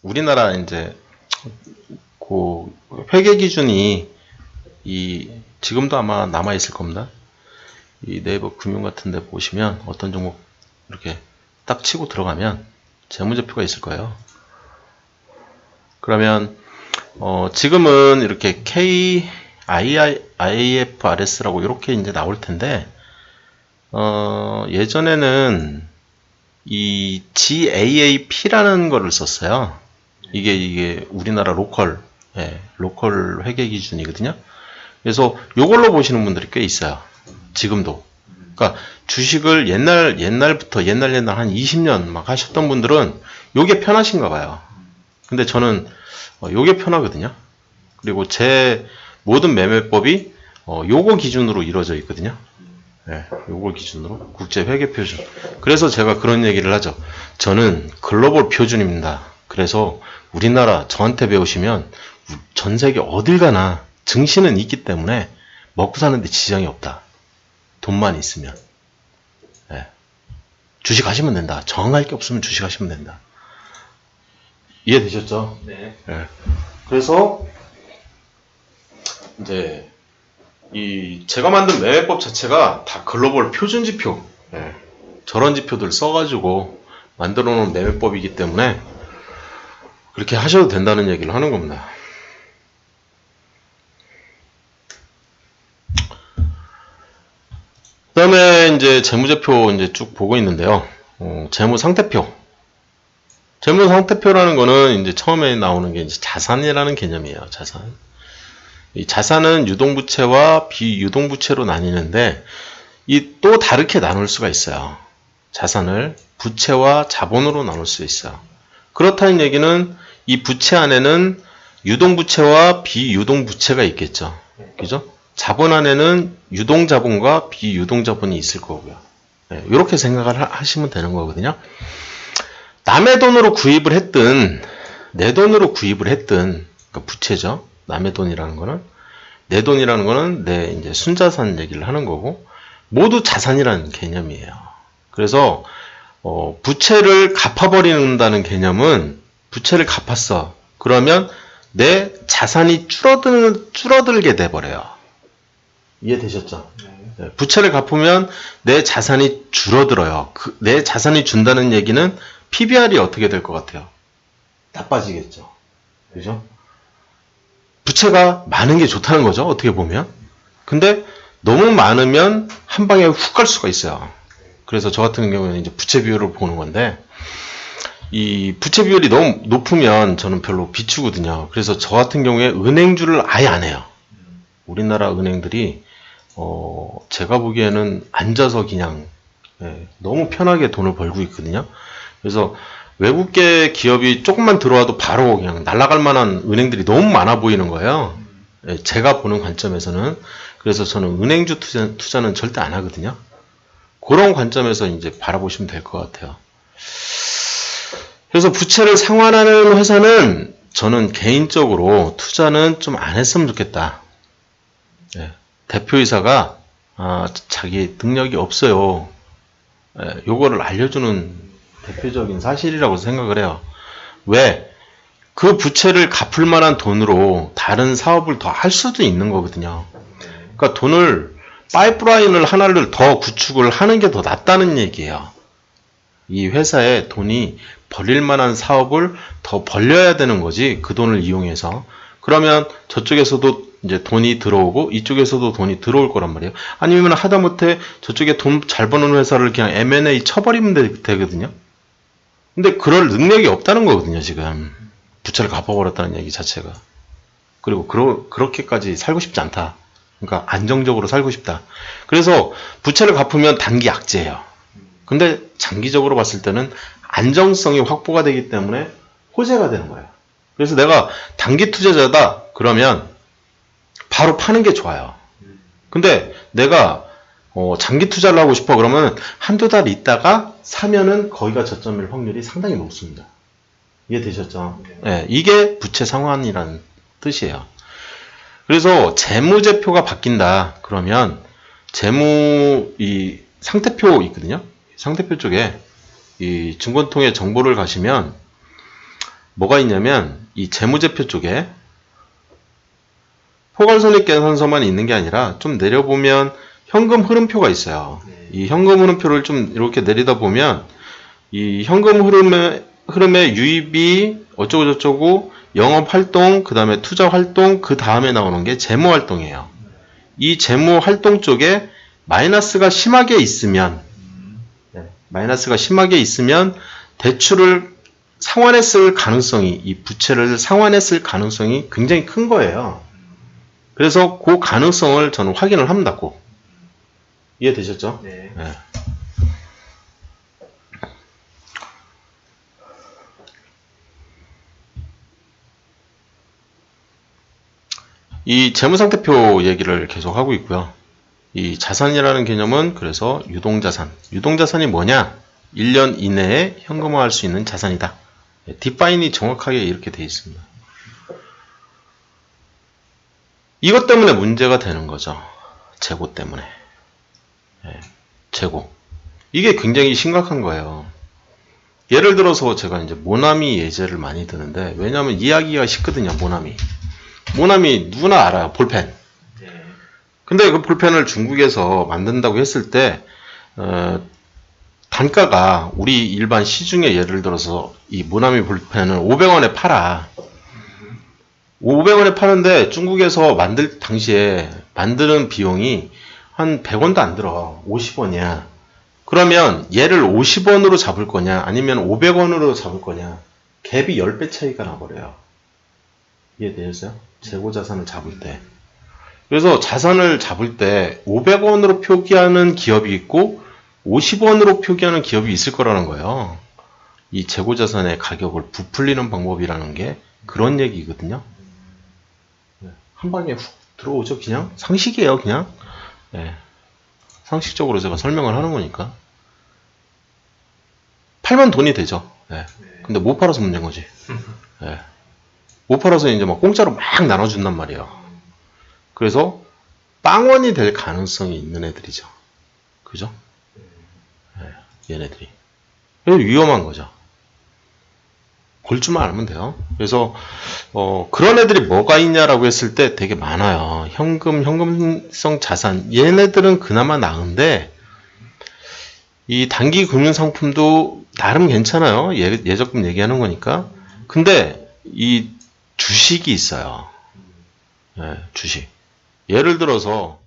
우리나라 이제 그 회계 기준이 지금도 아마 남아 있을 겁니다. 이 네이버 금융 같은 데 보시면 어떤 종목 이렇게 딱 치고 들어가면 재무제표가 있을 거예요. 그러면 지금은 이렇게 IFRS라고 이렇게 이제 나올 텐데 예전에는 이 GAAP라는 거를 썼어요. 이게 우리나라 로컬 회계 기준이거든요. 그래서 요걸로 보시는 분들이 꽤 있어요. 지금도. 그러니까 주식을 옛날부터 옛날 한 20년 막 하셨던 분들은 요게 편하신가 봐요. 근데 저는 요게 편하거든요. 그리고 제 모든 매매법이 요거 기준으로 이루어져 있거든요. 요거 기준으로 국제 회계 표준. 그래서 제가 그런 얘기를 하죠. 저는 글로벌 표준입니다. 그래서 우리나라 저한테 배우시면 전 세계 어딜 가나 증시는 있기 때문에 먹고 사는데 지장이 없다. 돈만 있으면. 주식 하시면 된다. 정할 게 없으면 주식 하시면 된다. 이해되셨죠? 네. 그래서 이제 제가 만든 매매법 자체가 다 글로벌 표준 지표, 저런 지표들 써가지고 만들어 놓은 매매법이기 때문에 그렇게 하셔도 된다는 얘기를 하는 겁니다. 그 다음에 이제 재무제표 이제 쭉 보고 있는데요. 재무상태표. 재무상태표라는 거는 이제 처음에 나오는 게 이제 자산이라는 개념이에요. 자산. 이 자산은 유동부채와 비유동부채로 나뉘는데 또 다르게 나눌 수가 있어요. 자산을 부채와 자본으로 나눌 수 있어요. 그렇다는 얘기는 이 부채 안에는 유동부채와 비유동부채가 있겠죠. 그죠? 자본 안에는 유동자본과 비유동자본이 있을 거고요. 이렇게 생각을 하시면 되는 거거든요. 남의 돈으로 구입을 했든 내 돈으로 구입을 했든 그러니까 부채죠. 남의 돈이라는 거는 내 돈이라는 거는 내 이제 순자산 얘기를 하는 거고 모두 자산이라는 개념이에요. 그래서 부채를 갚아버린다는 개념은 부채를 갚았어. 그러면 내 자산이 줄어들게 돼버려요. 이해되셨죠? 네. 부채를 갚으면 내 자산이 줄어들어요. 내 자산이 준다는 얘기는 PBR이 어떻게 될 것 같아요? 나빠지겠죠. 그죠? 부채가 많은 게 좋다는 거죠. 어떻게 보면. 근데 너무 많으면 한 방에 훅 갈 수가 있어요. 그래서 저 같은 경우에는 이제 부채 비율을 보는 건데 이 부채 비율이 너무 높으면 저는 별로 비추거든요. 그래서 저 같은 경우에 은행주를 아예 안 해요. 우리나라 은행들이 제가 보기에는 앉아서 그냥 너무 편하게 돈을 벌고 있거든요. 그래서 외국계 기업이 조금만 들어와도 바로 그냥 날아갈 만한 은행들이 너무 많아 보이는 거예요. 제가 보는 관점에서는. 그래서 저는 은행주 투자는 절대 안 하거든요. 그런 관점에서 이제 바라보시면 될 것 같아요. 그래서 부채를 상환하는 회사는 저는 개인적으로 투자는 좀 안 했으면 좋겠다. 대표이사가 자기 능력이 없어요. 요거를 알려주는 대표적인 사실이라고 생각을 해요. 왜? 그 부채를 갚을 만한 돈으로 다른 사업을 더 할 수도 있는 거거든요. 그러니까 파이프라인을 하나를 더 구축을 하는 게 더 낫다는 얘기예요. 이 회사에 돈이 벌릴 만한 사업을 더 벌려야 되는 거지, 그 돈을 이용해서. 그러면 저쪽에서도 이제 돈이 들어오고 이쪽에서도 돈이 들어올 거란 말이에요. 아니면 하다못해 저쪽에 돈 잘 버는 회사를 그냥 M&A 쳐버리면 되거든요. 근데 그럴 능력이 없다는 거거든요, 지금. 부채를 갚아버렸다는 얘기 자체가. 그리고 그렇게까지 살고 싶지 않다. 그러니까 안정적으로 살고 싶다. 그래서 부채를 갚으면 단기 약재예요. 근데 장기적으로 봤을 때는 안정성이 확보가 되기 때문에 호재가 되는 거예요. 그래서 내가 단기 투자자다 그러면 바로 파는 게 좋아요. 근데 내가 장기 투자를 하고 싶어 그러면 한두 달 있다가 사면은 거기가 저점일 확률이 상당히 높습니다. 이해되셨죠? 네, 이게 부채 상환이라는 뜻이에요. 그래서 재무제표가 바뀐다 그러면 이 상태표 있거든요. 상태표 쪽에 이 증권통의 정보를 가시면 뭐가 있냐면 이 재무제표 쪽에 포괄손익계산서만 있는 게 아니라 좀 내려보면 현금 흐름표가 있어요. 이 현금 흐름표를 좀 이렇게 내리다 보면 이 현금 흐름의 유입이 어쩌고저쩌고 영업활동, 그 다음에 투자활동, 그 다음에 나오는 게 재무활동이에요. 이 재무활동 쪽에 마이너스가 심하게 있으면 대출을 상환했을 가능성이, 이 부채를 상환했을 가능성이 굉장히 큰 거예요. 그래서 그 가능성을 저는 확인을 한다고. 이해되셨죠? 네. 네. 이 재무상태표 얘기를 계속 하고 있고요. 이 자산이라는 개념은 그래서 유동자산. 유동자산이 뭐냐? 1년 이내에 현금화할 수 있는 자산이다. 디파인이 정확하게 이렇게 되어 있습니다. 이것 때문에 문제가 되는 거죠. 재고 때문에. 재고. 이게 굉장히 심각한 거예요. 예를 들어서 제가 이제 모나미 예제를 많이 드는데, 왜냐하면 이야기가 쉽거든요, 모나미. 모나미 누구나 알아요, 볼펜. 근데 그 볼펜을 중국에서 만든다고 했을 때, 단가가 우리 일반 시중에 예를 들어서 이 모나미 볼펜을 500원에 팔아. 500원에 파는데 중국에서 만들 당시에 만드는 비용이 한 100원도 안 들어. 50원이야. 그러면 얘를 50원으로 잡을 거냐 아니면 500원으로 잡을 거냐, 갭이 10배 차이가 나버려요. 이해되셨어요? 재고자산을 잡을 때. 그래서 자산을 잡을 때 500원으로 표기하는 기업이 있고 50원으로 표기하는 기업이 있을 거라는 거예요. 이 재고자산의 가격을 부풀리는 방법이라는 게 그런 얘기거든요. 한 방에 훅 들어오죠. 그냥 상식이에요. 그냥 상식적으로 제가 설명을 하는 거니까. 팔면 돈이 되죠. 근데 못 팔아서 문제인 거지. 못 팔아서 이제 막 공짜로 막 나눠준단 말이에요. 그래서 빵원이 될 가능성이 있는 애들이죠. 그죠? 얘네들이. 그래서 위험한 거죠. 볼 줄만 알면 돼요. 그래서 그런 애들이 뭐가 있냐라고 했을 때 되게 많아요. 현금성 자산. 얘네들은 그나마 나은데 이 단기 금융상품도 나름 괜찮아요. 예적금 얘기하는 거니까. 근데 이 주식이 있어요. 주식. 예를 들어서